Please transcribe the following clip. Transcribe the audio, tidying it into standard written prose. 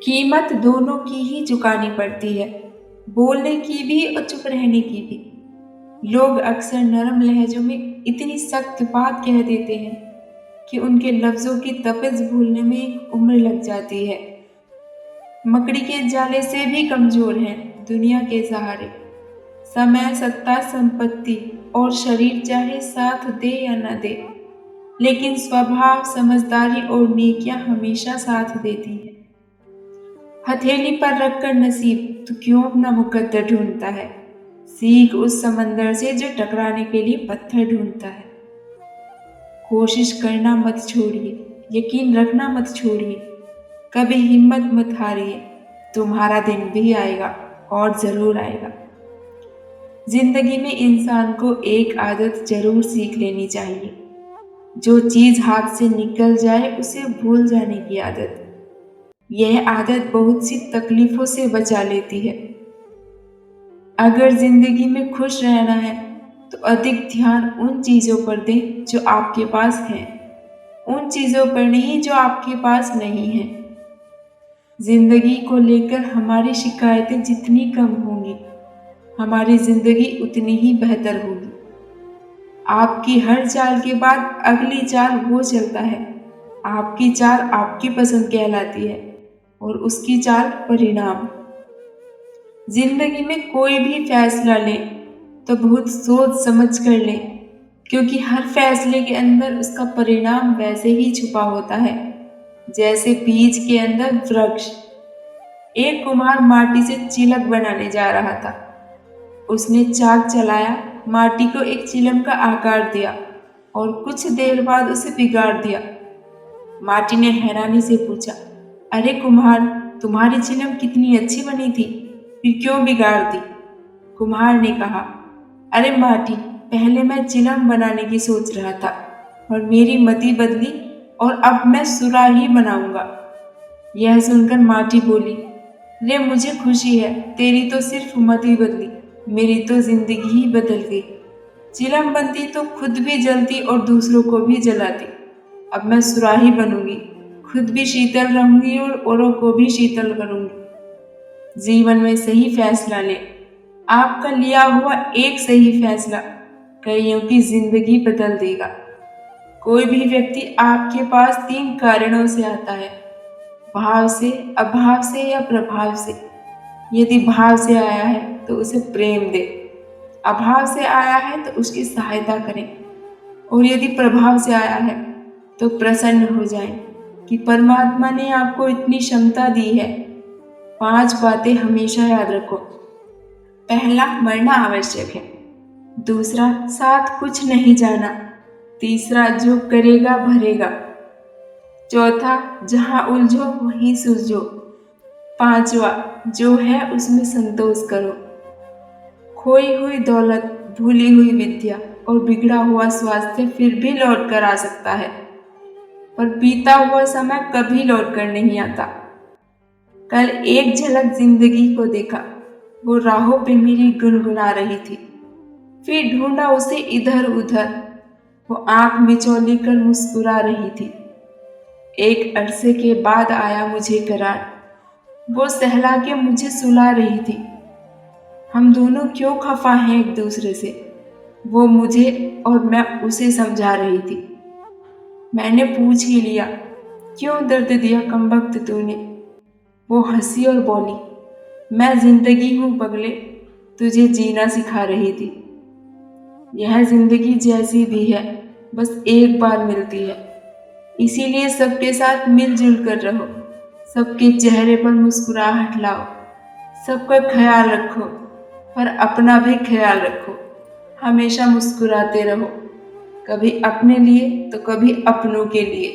कीमत दोनों की ही चुकानी पड़ती है, बोलने की भी और चुप रहने की भी। लोग अक्सर नरम लहजों में इतनी सख्त बात कह देते हैं कि उनके लफ्जों की तपिश भूलने में एक उम्र लग जाती है। मकड़ी के जाले से भी कमजोर हैं दुनिया के सहारे। समय, सत्ता, संपत्ति और शरीर चाहे साथ दे या न दे, लेकिन स्वभाव, समझदारी और नेकियां हमेशा साथ देती है। हथेली पर रखकर नसीब तो क्यों अपना मुकद्दर ढूंढता है। सीख उस समंदर से जो टकराने के लिए पत्थर ढूंढता है। कोशिश करना मत छोड़िए, यकीन रखना मत छोड़िए, कभी हिम्मत मत हारिए। तुम्हारा दिन भी आएगा और जरूर आएगा। जिंदगी में इंसान को एक आदत जरूर सीख लेनी चाहिए। जो चीज हाथ से निकल जाए उसे भूल जाने की आदत। यह आदत बहुत सी तकलीफों से बचा लेती है। अगर जिंदगी में खुश रहना है तो अधिक ध्यान उन चीजों पर दें जो आपके पास हैं, उन चीजों पर नहीं जो आपके पास नहीं है। जिंदगी को लेकर हमारी शिकायतें जितनी कम होंगी, हमारी जिंदगी उतनी ही बेहतर होगी। आपकी हर चाल के बाद अगली चाल वो चलता है। आपकी चाल आपकी पसंद कहलाती है और उसकी चाल परिणाम। जिंदगी में कोई भी फैसला लें तो बहुत सोच समझ कर लें, क्योंकि हर फैसले के अंदर उसका परिणाम वैसे ही छुपा होता है जैसे बीज के अंदर वृक्ष। एक कुम्हार माटी से चिलक बनाने जा रहा था। उसने चाक चलाया, माटी को एक चिलम का आकार दिया और कुछ देर बाद उसे बिगाड़ दिया। माटी ने हैरानी से पूछा, अरे कुम्हार, तुम्हारी चिलम कितनी अच्छी बनी थी, फिर क्यों बिगाड़ दी? कुम्हार ने कहा, अरे माटी, पहले मैं चिलम बनाने की सोच रहा था और मेरी मति बदली और अब मैं सुराही बनाऊंगा। यह सुनकर माटी बोली, रे मुझे खुशी है, तेरी तो सिर्फ मति बदली, मेरी तो जिंदगी ही बदल गई। चिलम बनती तो खुद भी जलती और दूसरों को भी जलाती। अब मैं सुराही बनूंगी, खुद भी शीतल रहूंगी और औरों को भी शीतल करूंगी। जीवन में सही फैसला ले। आपका लिया हुआ एक सही फैसला कईयों की जिंदगी बदल देगा। कोई भी व्यक्ति आपके पास 3 कारणों से आता है, भाव से, अभाव से या प्रभाव से। यदि भाव से आया है तो उसे प्रेम दे, अभाव से आया है तो उसकी सहायता करें, और यदि प्रभाव से आया है तो प्रसन्न हो जाएं कि परमात्मा ने आपको इतनी क्षमता दी है। 5 बातें हमेशा याद रखो। पहला, मरना आवश्यक है। दूसरा, साथ कुछ नहीं जाना। तीसरा, जो करेगा भरेगा। चौथा, जहां उलझो वहीं सुलझो। 5वां, जो है उसमें संतोष करो। खोई हुई दौलत, भूली हुई विद्या और बिगड़ा हुआ स्वास्थ्य फिर भी लौट कर आ सकता है, पर बीता हुआ समय कभी लौट कर नहीं आता। कल एक झलक जिंदगी को देखा, वो राहों पे मेरी गुनगुना रही थी। फिर ढूंढा उसे इधर उधर, वो आंख मिचौली कर मुस्कुरा रही थी। एक अरसे के बाद आया मुझे करार, वो सहला के मुझे सुला रही थी। हम दोनों क्यों खफा हैं एक दूसरे से, वो मुझे और मैं उसे समझा रही थी। मैंने पूछ ही लिया, क्यों दर्द दिया कमबख्त तूने? वो हंसी और बोली, मैं जिंदगी हूँ पगले, तुझे जीना सिखा रही थी। यह जिंदगी जैसी भी है, बस एक बार मिलती है, इसीलिए सबके साथ मिलजुल कर रहो। सबके चेहरे पर मुस्कुराहट लाओ, सबका ख्याल रखो, पर अपना भी ख्याल रखो। हमेशा मुस्कुराते रहो, कभी अपने लिए तो कभी अपनों के लिए।